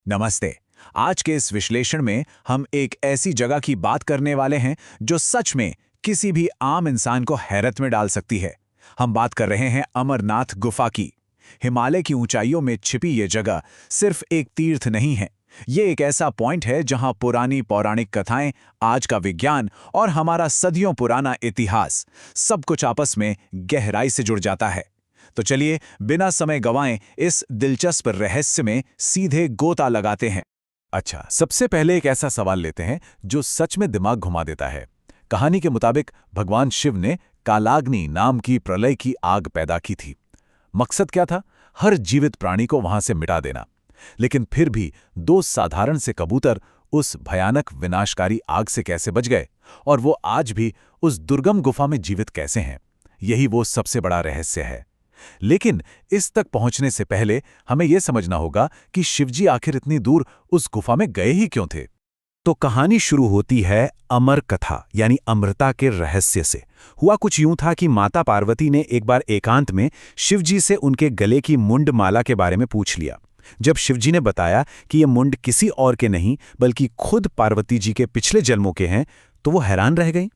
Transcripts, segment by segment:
नमस्ते। आज के इस विश्लेषण में हम एक ऐसी जगह की बात करने वाले हैं जो सच में किसी भी आम इंसान को हैरत में डाल सकती है। हम बात कर रहे हैं अमरनाथ गुफा की। हिमालय की ऊंचाइयों में छिपी ये जगह सिर्फ एक तीर्थ नहीं है। ये एक ऐसा पॉइंट है जहां पुरानी पौराणिक कथाएं, आज का विज्ञान और हमारा सदियों पुराना इतिहास सब कुछ आपस में गहराई से जुड़ जाता है। तो चलिए बिना समय गंवाए इस दिलचस्प रहस्य में सीधे गोता लगाते हैं। अच्छा, सबसे पहले एक ऐसा सवाल लेते हैं जो सच में दिमाग घुमा देता है। कहानी के मुताबिक भगवान शिव ने कालाग्नि नाम की प्रलय की आग पैदा की थी। मकसद क्या था? हर जीवित प्राणी को वहां से मिटा देना। लेकिन फिर भी दो साधारण से कबूतर उस भयानक विनाशकारी आग से कैसे बच गए, और वो आज भी उस दुर्गम गुफा में जीवित कैसे हैं? यही वो सबसे बड़ा रहस्य है। लेकिन इस तक पहुंचने से पहले हमें यह समझना होगा कि शिवजी आखिर इतनी दूर उस गुफा में गए ही क्यों थे। तो कहानी शुरू होती है अमर कथा यानी अमृता के रहस्य से। हुआ कुछ यूं था कि माता पार्वती ने एक बार एकांत में शिवजी से उनके गले की मुंड माला के बारे में पूछ लिया। जब शिवजी ने बताया कि ये मुंड किसी और के नहीं बल्कि खुद पार्वती जी के पिछले जन्मों के हैं, तो वो हैरान रह गई।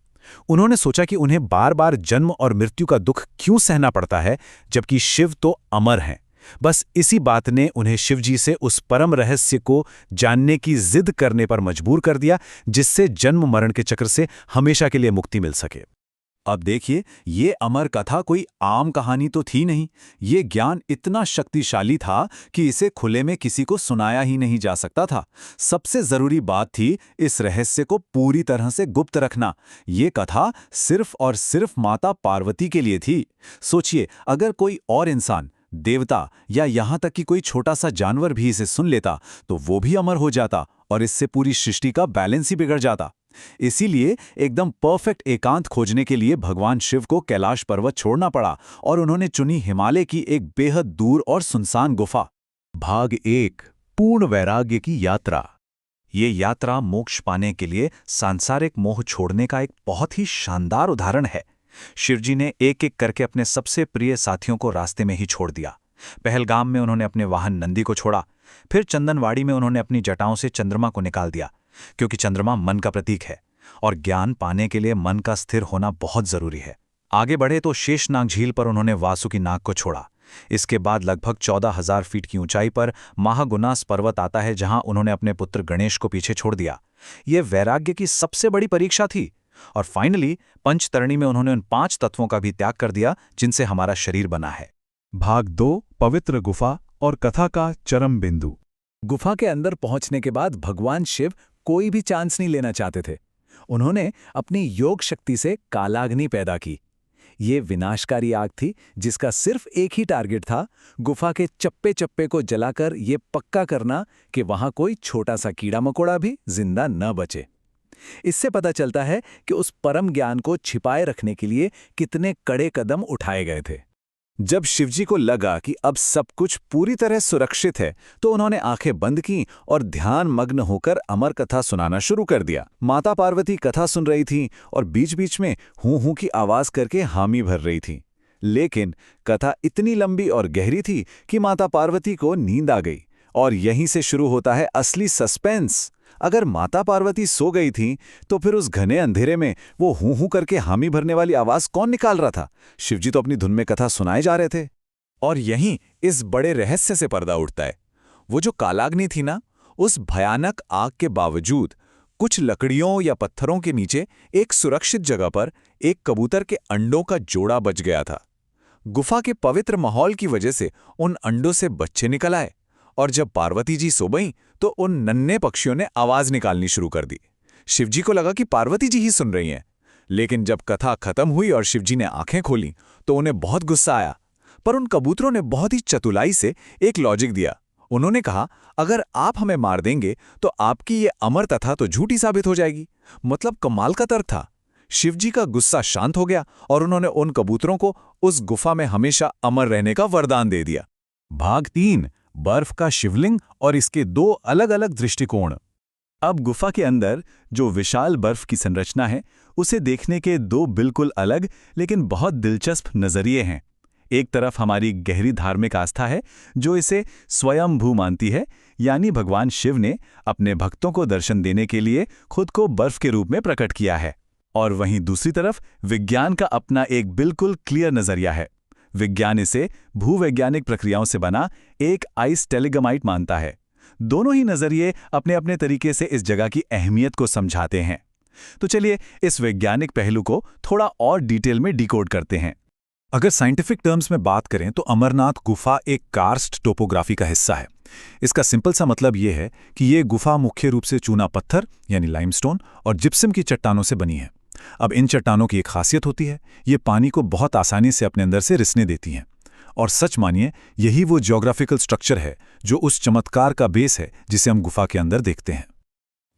उन्होंने सोचा कि उन्हें बार बार जन्म और मृत्यु का दुख क्यों सहना पड़ता है, जबकि शिव तो अमर हैं। बस इसी बात ने उन्हें शिवजी से उस परम रहस्य को जानने की जिद करने पर मजबूर कर दिया, जिससे जन्म मरण के चक्र से हमेशा के लिए मुक्ति मिल सके। अब देखिए, ये अमर कथा कोई आम कहानी तो थी नहीं। ये ज्ञान इतना शक्तिशाली था कि इसे खुले में किसी को सुनाया ही नहीं जा सकता था। सबसे जरूरी बात थी इस रहस्य को पूरी तरह से गुप्त रखना। ये कथा सिर्फ और सिर्फ माता पार्वती के लिए थी। सोचिए, अगर कोई और इंसान, देवता या यहां तक कि कोई छोटा सा जानवर भी इसे सुन लेता तो वो भी अमर हो जाता और इससे पूरी सृष्टि का बैलेंस ही बिगड़ जाता। इसीलिए एकदम परफेक्ट एकांत खोजने के लिए भगवान शिव को कैलाश पर्वत छोड़ना पड़ा और उन्होंने चुनी हिमालय की एक बेहद दूर और सुनसान गुफा। भाग 1, पूर्ण वैराग्य की यात्रा। ये यात्रा मोक्ष पाने के लिए सांसारिक मोह छोड़ने का एक बहुत ही शानदार उदाहरण है। शिवजी ने एक एक करके अपने सबसे प्रिय साथियों को रास्ते में ही छोड़ दिया। पहलगाम में उन्होंने अपने वाहन नंदी को छोड़ा। फिर चंदनवाड़ी में उन्होंने अपनी जटाओं से चंद्रमा को निकाल दिया, क्योंकि चंद्रमा मन का प्रतीक है और ज्ञान पाने के लिए मन का स्थिर होना बहुत जरूरी है। आगे बढ़े तो शेषनाग झील पर उन्होंने वासुकी नाग को छोड़ा। इसके बाद लगभग 14,000 फीट की ऊंचाई पर महागुनास पर्वत आता है, जहां उन्होंने अपने पुत्र गणेश को पीछे छोड़ दिया। यह वैराग्य की सबसे बड़ी परीक्षा थी। और फाइनली पंचतरणी में उन्होंने उन 5 तत्वों का भी त्याग कर दिया जिनसे हमारा शरीर बना है। भाग 2, पवित्र गुफा और कथा का चरम बिंदु। गुफा के अंदर पहुंचने के बाद भगवान शिव कोई भी चांस नहीं लेना चाहते थे। उन्होंने अपनी योग शक्ति से कालाग्नि पैदा की। ये विनाशकारी आग थी जिसका सिर्फ एक ही टारगेट था, गुफा के चप्पे चप्पे को जलाकर ये पक्का करना कि वहां कोई छोटा सा कीड़ा मकोड़ा भी जिंदा न बचे। इससे पता चलता है कि उस परम ज्ञान को छिपाए रखने के लिए कितने कड़े कदम उठाए गए थे। जब शिवजी को लगा कि अब सब कुछ पूरी तरह सुरक्षित है, तो उन्होंने आंखें बंद की और ध्यान मग्न होकर अमर कथा सुनाना शुरू कर दिया। माता पार्वती कथा सुन रही थीं और बीच बीच में हूं हूं की आवाज करके हामी भर रही थीं। लेकिन कथा इतनी लंबी और गहरी थी कि माता पार्वती को नींद आ गई। और यहीं से शुरू होता है असली सस्पेंस। अगर माता पार्वती सो गई थीं, तो फिर उस घने अंधेरे में वो हूं हूं करके हामी भरने वाली आवाज कौन निकाल रहा था? शिवजी तो अपनी धुन में कथा सुनाए जा रहे थे। और यहीं इस बड़े रहस्य से पर्दा उठता है। वो जो कालाग्नि थी ना, उस भयानक आग के बावजूद कुछ लकड़ियों या पत्थरों के नीचे एक सुरक्षित जगह पर एक कबूतर के अंडों का जोड़ा बच गया था। गुफा के पवित्र माहौल की वजह से उन अंडों से बच्चे निकल आए और जब पार्वती जी सो गईं तो उन नन्हे पक्षियों ने आवाज निकालनी शुरू कर दी। शिवजी को लगा कि पार्वती जी ही सुन रही हैं। लेकिन जब कथा खत्म हुई और शिवजी ने आंखें खोलीं तो उन्हें बहुत गुस्सा आया। पर उन कबूतरों ने बहुत ही चतुलाई से एक लॉजिक दिया। उन्होंने कहा, अगर आप हमें मार देंगे तो आपकी ये अमर कथा तो झूठी साबित हो जाएगी। मतलब कमाल का तर्क था। शिवजी का गुस्सा शांत हो गया और उन्होंने उन कबूतरों को उस गुफा में हमेशा अमर रहने का वरदान दे दिया। भाग 3, बर्फ का शिवलिंग और इसके 2 अलग अलग दृष्टिकोण। अब गुफा के अंदर जो विशाल बर्फ की संरचना है, उसे देखने के 2 बिल्कुल अलग लेकिन बहुत दिलचस्प नजरिए हैं। एक तरफ हमारी गहरी धार्मिक आस्था है जो इसे स्वयंभू मानती है यानी भगवान शिव ने अपने भक्तों को दर्शन देने के लिए खुद को बर्फ के रूप में प्रकट किया है। और वहीं दूसरी तरफ विज्ञान का अपना एक बिल्कुल क्लियर नजरिया है। विज्ञान इसे भूवैज्ञानिक प्रक्रियाओं से बना एक आइस टेलिग्रामाइट मानता है। दोनों ही नजरिए अपने अपने तरीके से इस जगह की अहमियत को समझाते हैं। तो चलिए इस वैज्ञानिक पहलू को थोड़ा और डिटेल में डिकोड करते हैं। अगर साइंटिफिक टर्म्स में बात करें तो अमरनाथ गुफा एक कार्स्ट टोपोग्राफी का हिस्सा है। इसका सिंपल सा मतलब ये है कि ये गुफा मुख्य रूप से चूना पत्थर यानी लाइमस्टोन और जिप्सम की चट्टानों से बनी है। अब इन चट्टानों की एक खासियत होती है, ये पानी को बहुत आसानी से अपने अंदर से रिसने देती हैं। और सच मानिए यही वो ज्योग्राफिकल स्ट्रक्चर है जो उस चमत्कार का बेस है जिसे हम गुफा के अंदर देखते हैं।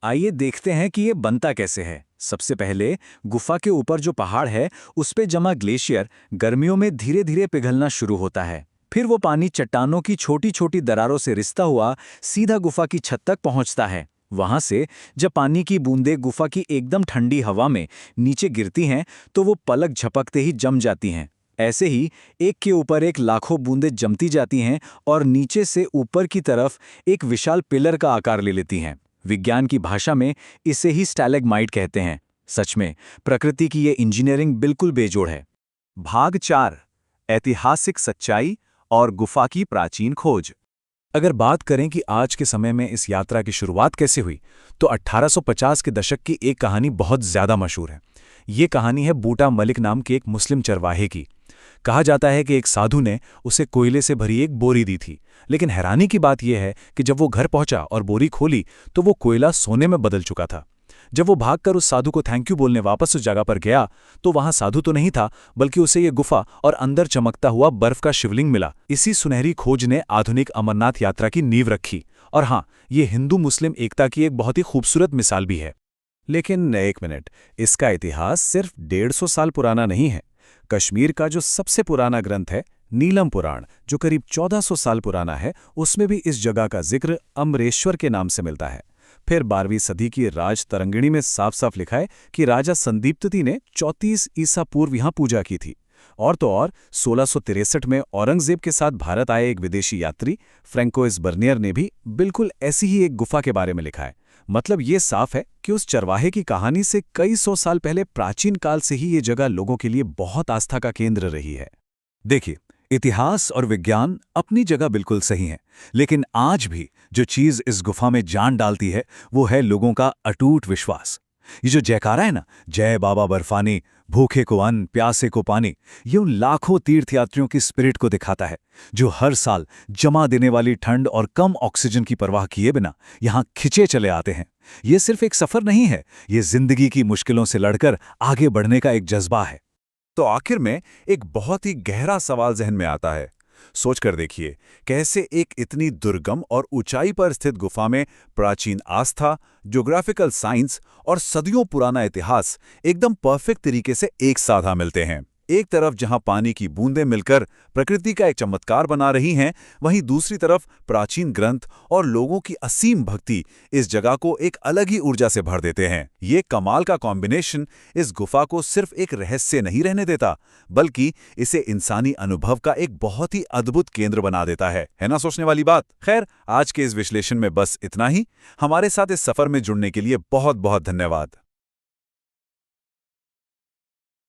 आइए देखते हैं कि ये बनता कैसे है। सबसे पहले गुफा के ऊपर जो पहाड़ है उस पे जमा ग्लेशियर गर्मियों में धीरे धीरे पिघलना शुरू होता है। फिर वो पानी चट्टानों की छोटी छोटी दरारों से रिसता हुआ सीधा गुफा की छत तक पहुंचता है। वहां से जब पानी की बूंदें गुफा की एकदम ठंडी हवा में नीचे गिरती हैं तो वो पलक झपकते ही जम जाती हैं। ऐसे ही एक के ऊपर एक लाखों बूंदें जमती जाती हैं और नीचे से ऊपर की तरफ एक विशाल पिलर का आकार ले लेती हैं। विज्ञान की भाषा में इसे ही स्टैलेग्माइट कहते हैं। सच में प्रकृति की ये इंजीनियरिंग बिल्कुल बेजोड़ है। भाग 4 ऐतिहासिक सच्चाई और गुफा की प्राचीन खोज। अगर बात करें कि आज के समय में इस यात्रा की शुरुआत कैसे हुई, तो 1850 के दशक की एक कहानी बहुत ज्यादा मशहूर है। ये कहानी है बूटा मलिक नाम के एक मुस्लिम चरवाहे की। कहा जाता है कि एक साधु ने उसे कोयले से भरी एक बोरी दी थी, लेकिन हैरानी की बात यह है कि जब वो घर पहुंचा और बोरी खोली तो वो कोयला सोने में बदल चुका था। जब वो भागकर उस साधु को थैंक यू बोलने वापस उस जगह पर गया तो वहां साधु तो नहीं था, बल्कि उसे ये गुफा और अंदर चमकता हुआ बर्फ का शिवलिंग मिला। इसी सुनहरी खोज ने आधुनिक अमरनाथ यात्रा की नींव रखी। और हाँ, ये हिंदू मुस्लिम एकता की एक बहुत ही खूबसूरत मिसाल भी है। लेकिन एक मिनट, इसका इतिहास सिर्फ 150 साल पुराना नहीं है। कश्मीर का जो सबसे पुराना ग्रंथ है नीलम पुराण, जो करीब 1400 साल पुराना है, उसमें भी इस जगह का जिक्र अमरेश्वर के नाम से मिलता है। फिर 12वीं सदी की राज तरंगिणी में साफ साफ लिखा है कि राजा संदीप्ति ने 34 ईसा पूर्व यहाँ पूजा की थी। और तो और 1663 में औरंगजेब के साथ भारत आए एक विदेशी यात्री फ्रैंकोइस बर्नियर ने भी बिल्कुल ऐसी ही एक गुफा के बारे में लिखा है। मतलब ये साफ है कि उस चरवाहे की कहानी से कई सौ साल पहले प्राचीन काल से ही ये जगह लोगों के लिए बहुत आस्था का केंद्र रही है। देखिए, इतिहास और विज्ञान अपनी जगह बिल्कुल सही है, लेकिन आज भी जो चीज इस गुफा में जान डालती है वो है लोगों का अटूट विश्वास। ये जो जयकारा है ना, जय बाबा बर्फानी, भूखे को अन्न, प्यासे को पानी, ये उन लाखों तीर्थयात्रियों की स्पिरिट को दिखाता है जो हर साल जमा देने वाली ठंड और कम ऑक्सीजन की परवाह किए बिना यहाँ खिंचे चले आते हैं। ये सिर्फ एक सफर नहीं है, ये जिंदगी की मुश्किलों से लड़कर आगे बढ़ने का एक जज्बा है। तो आखिर में एक बहुत ही गहरा सवाल जहन में आता है। सोच कर देखिए, कैसे एक इतनी दुर्गम और ऊंचाई पर स्थित गुफा में प्राचीन आस्था, ज्योग्राफिकल साइंस और सदियों पुराना इतिहास एकदम परफेक्ट तरीके से एक साथ मिलते हैं। एक तरफ जहां पानी की बूंदें मिलकर प्रकृति का एक चमत्कार बना रही हैं, वहीं दूसरी तरफ प्राचीन ग्रंथ और लोगों की असीम भक्ति इस जगह को एक अलग ही ऊर्जा से भर देते हैं। ये कमाल का कॉम्बिनेशन इस गुफा को सिर्फ एक रहस्य नहीं रहने देता, बल्कि इसे इंसानी अनुभव का एक बहुत ही अद्भुत केंद्र बना देता है ना सोचने वाली बात। खैर, आज के इस विश्लेषण में बस इतना ही। हमारे साथ इस सफर में जुड़ने के लिए बहुत बहुत धन्यवाद।